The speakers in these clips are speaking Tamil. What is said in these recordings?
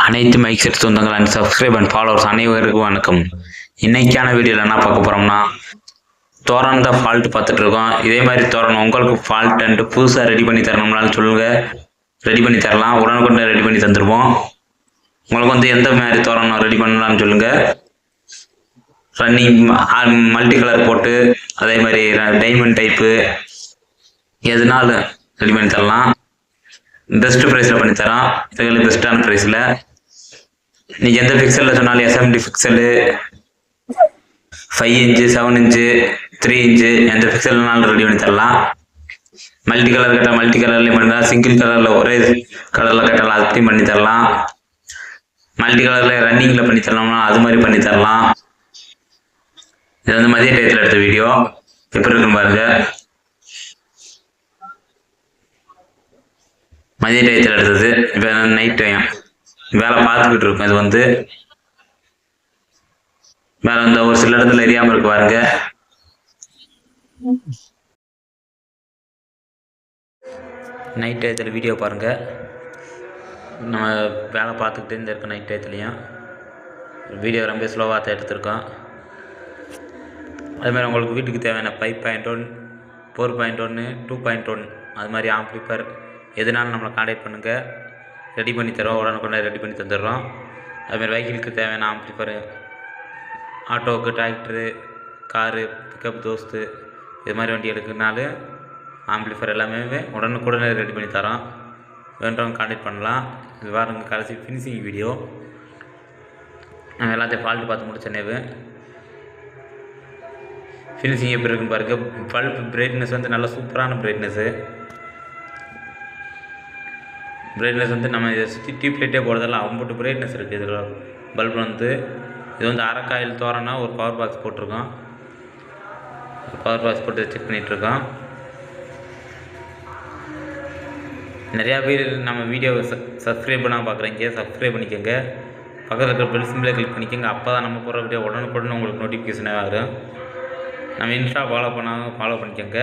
அனைத்து மைக் செட் சொந்தங்கள் அண்ட் சப்ஸ்கிரைப் அண்ட் ஃபாலோவர்ஸ் அனைவருக்கும் வணக்கம். இன்னைக்கான வீடியோவில் என்ன பார்க்க போகிறோம்னா, தோரணத்தை ஃபால்ட் பார்த்துட்டு இருக்கோம். இதே மாதிரி தோரணம் உங்களுக்கு ஃபால்ட் அண்ட் புதுசாக ரெடி பண்ணி தரணும்னாலும் சொல்லுங்கள், ரெடி பண்ணி தரலாம். உடனுக்குடன் ரெடி பண்ணி தந்துடுவோம். உங்களுக்கு எந்த மாதிரி தோரணம் ரெடி பண்ணலாம்னு சொல்லுங்கள். ரன்னிங் மல்டி கலர் போட்டு அதே மாதிரி டைமண்ட் டைப்பு எதுனாலும் ரெடி பண்ணி தரலாம். பெஸ்ட் ப்ரைஸில் பண்ணித்தரோம். இதுகளில் பெஸ்ட்டான ப்ரைஸில் நீங்கள் எந்த பிக்சலில் சொன்னாலும் SMT pixel 5 inch 7 inch 3 inch எந்த பிக்சல்னாலும் ரெடி பண்ணி தரலாம். மல்டி கலர் கட்டால் மல்டி கலர்லேயும் பண்ணிடலாம். சிங்கிள் கலரில் ஒரே கலரில் கட்டலாம், அதுலேயும் பண்ணி தரலாம். மல்டி கலரில் ரன்னிங்கில் பண்ணி தரலாம்னா அது மாதிரி பண்ணி தரலாம். இது மதிய டயத்தில் எடுத்த வீடியோ எப்படி இருக்குன்னு பாருங்கள். மதிய டயத்தில் எடுத்தது. இப்போ நைட் டைம் வேலை பார்த்துக்கிட்டு இருக்கோம். இது வேலை ஒரு சில இடத்துல எரியாமல் இருக்கு பாருங்க. நைட் டயத்தில் வீடியோ பாருங்க. நம்ம வேலை பார்த்துக்கிட்டே இருக்கோம். நைட் டயத்துலையும் வீடியோ ரொம்ப ஸ்லோவாக தான் எடுத்திருக்கோம். அதுமாதிரி உங்களுக்கு வீட்டுக்கு தேவையான 5.1 4.1 2.1 அது மாதிரி ஆம்ப்ளிஃபையர் எதுனாலும் நம்மளை கான்டாக்ட் பண்ணுங்கள், ரெடி பண்ணி தரோம். உடனுக்குடனே ரெடி பண்ணி தந்துடுறோம். அதுமாதிரி வெஹிக்கிளுக்கு தேவையான ஆம்ப்ளிஃபையர், ஆட்டோவுக்கு, டிராக்டரு, காரு, பிக்கப் தோஸ்து இது மாதிரி வண்டி எடுக்கிறனாலும் ஆம்ப்ளிஃபையர் எல்லாமே உடனுக்குடனே ரெடி பண்ணி தரோம். வேண்டவங்க கான்டாக்ட் பண்ணலாம். இது வாருங்க கடைசி ஃபினிஷிங் வீடியோ. நாங்கள் எல்லாத்தையும் ஃபால்ட்டு பார்த்து முடிச்சேனேவு. ஃபினிஷிங் எப்படி இருக்குன்னு பாருங்கள். பல்ப் பிரைட்னஸ் நல்லா சூப்பரான பிரைட்னஸ்ஸு. நம்ம இதை சுற்றி டியூப் லைட்டே போடுறதால அம்புட்டு பிரைட்னஸ் இருக்குது. இதில் பல்பு இது அரைக்காயில் தோரனா ஒரு பவர் பாக்ஸ் போட்டிருக்கோம். பவர் பாக்ஸ் போட்டு செக் பண்ணிகிட்ருக்கோம். நிறையா பேர் நம்ம வீடியோவை சப்ஸ்கிரைப் பண்ணால் பார்க்குறீங்க, சப்ஸ்கிரைப் பண்ணிக்கோங்க. பக்கத்தில் இருக்கிற பெல் சிம்பிளை கிளிக் பண்ணிக்கோங்க. அப்போ தான் நம்ம போகிற வீடியோ உடனுக்குடன் உங்களுக்கு நோட்டிஃபிகேஷனாக வரும். நம்ம இன்ஸ்டா ஃபாலோ பண்ணாலும் ஃபாலோ பண்ணிக்கோங்க.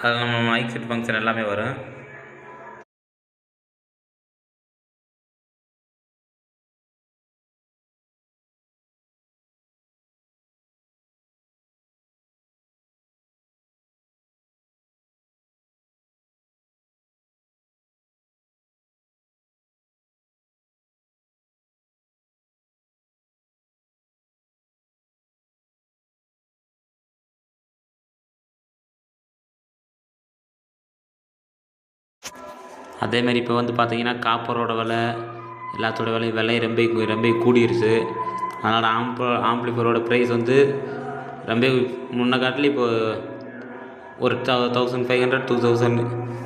அது நம்ம மைக் செட் ஃபங்க்ஷன் எல்லாமே வரும். அதேமாதிரி இப்போ பார்த்தீங்கன்னா காப்பரோட விலை எல்லாத்தோட விலை ரொம்ப கூடிருச்சு. அதனால் ஆம்ப்ளிஃபையரோட ப்ரைஸ் ரொம்ப முன்ன காட்டில் இப்போ ஒரு 1500 2000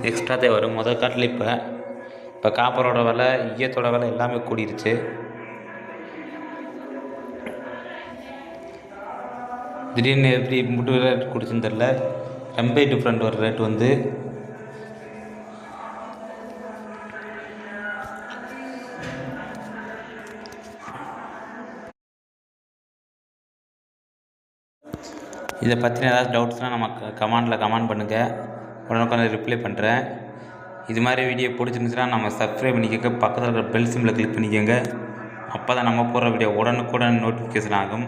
எக்ஸ்ட்ரா தான் வரும் முதல் காட்டில். இப்போ காப்பரோட விலை, ஈயத்தோட விலை எல்லாமே கூடிருச்சு. திடீர்னு எப்படி முட்டு ரேட் குடிச்சுன்னு தெரில, ரொம்ப டிஃப்ரெண்ட் ஒரு ரேட் இதை பற்றின ஏதாவது டவுட்ஸ்னால் நம்ம கமெண்ட் பண்ணுங்கள். உடனுக்குடனே ரிப்ளை பண்ணுறேன். இது மாதிரி வீடியோ பிடிச்சிருந்துச்சுன்னா நம்ம சப்ஸ்கிரைப் பண்ணிக்கோங்க. பக்கத்தில் இருக்கிற பெல் சிம்பிளை கிளிக் பண்ணிக்கோங்க. அப்போ தான் நம்ம போடுற வீடியோ உடனுக்குடன் நோட்டிஃபிகேஷன் ஆகும்.